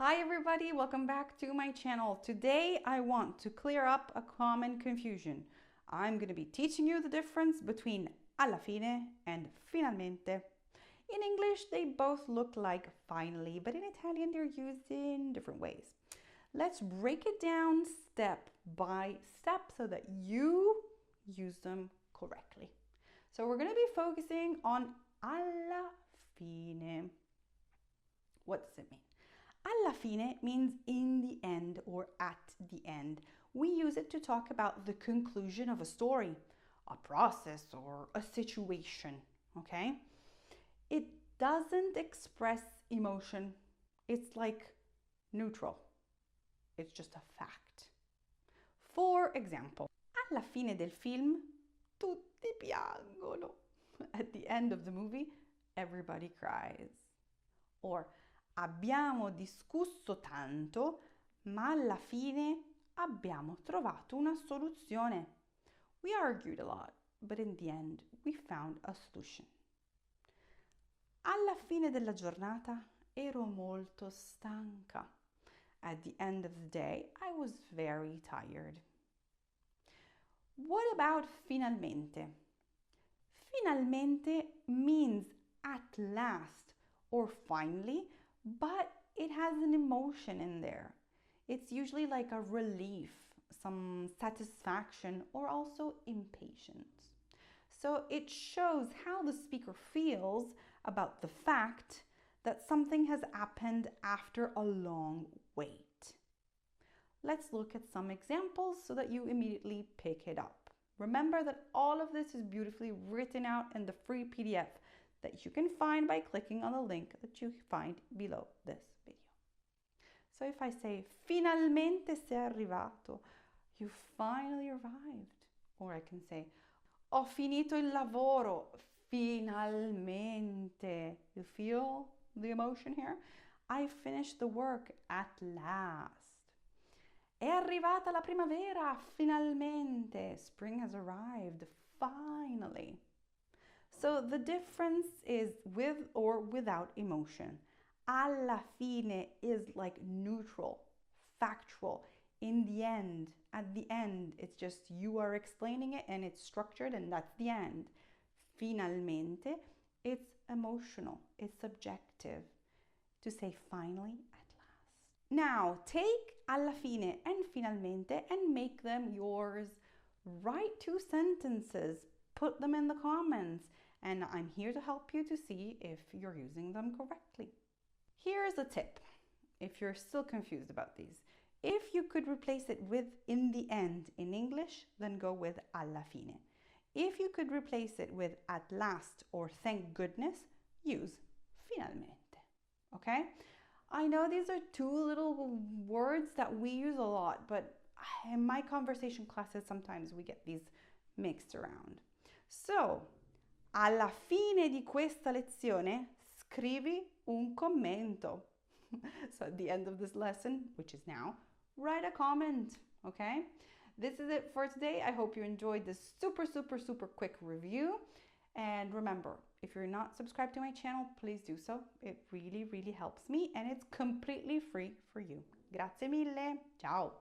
Hi everybody, welcome back to my channel. Today I want to clear up a common confusion. I'm going to be teaching you the difference between alla fine and finalmente. In English they both look like finally, but in Italian they're used in different ways. Let's break it down step by step so that you use them correctly. So we're going to be focusing on alla fine. What does it mean? Alla fine means in the end or at the end. We use it to talk about the conclusion of a story, a process, or a situation, okay? It doesn't express emotion. It's like neutral. It's just a fact. For example, alla fine del film, tutti piangono. At the end of the movie, everybody cries. Or abbiamo discusso tanto, ma alla fine abbiamo trovato una soluzione. We argued a lot, but in the end we found a solution. Alla fine della giornata ero molto stanca. At the end of the day, I was very tired. What about finalmente? Finalmente means at last or finally, but it has an emotion in there. It's usually like a relief, some satisfaction, or also impatience. So it shows how the speaker feels about the fact that something has happened after a long wait. Let's look at some examples so that you immediately pick it up. Remember that all of this is beautifully written out in the free PDF that you can find by clicking on the link that you find below this video. So if I say, finalmente sei arrivato, you finally arrived. Or I can say, ho finito il lavoro, finalmente. You feel the emotion here? I finished the work at last. È arrivata la primavera, finalmente. Spring has arrived, finally. So the difference is with or without emotion. Alla fine is like neutral, factual. In the end, at the end, it's just you are explaining it and it's structured and that's the end. Finalmente, it's emotional, it's subjective. To say finally, at last. Now, take alla fine and finalmente and make them yours. Write 2 sentences, put them in the comments, and I'm here to help you to see if you're using them correctly. Here's a tip, if you're still confused about these. If you could replace it with in the end in English, then go with alla fine. If you could replace it with at last or thank goodness, use finalmente, okay? I know these are 2 little words that we use a lot, but in my conversation classes, sometimes we get these mixed around. So, alla fine di questa lezione, scrivi un commento. So at the end of this lesson, which is now, write a comment, okay? This is it for today. I hope you enjoyed this super quick review. And remember, if you're not subscribed to my channel, please do so. It really helps me and it's completely free for you. Grazie mille. Ciao.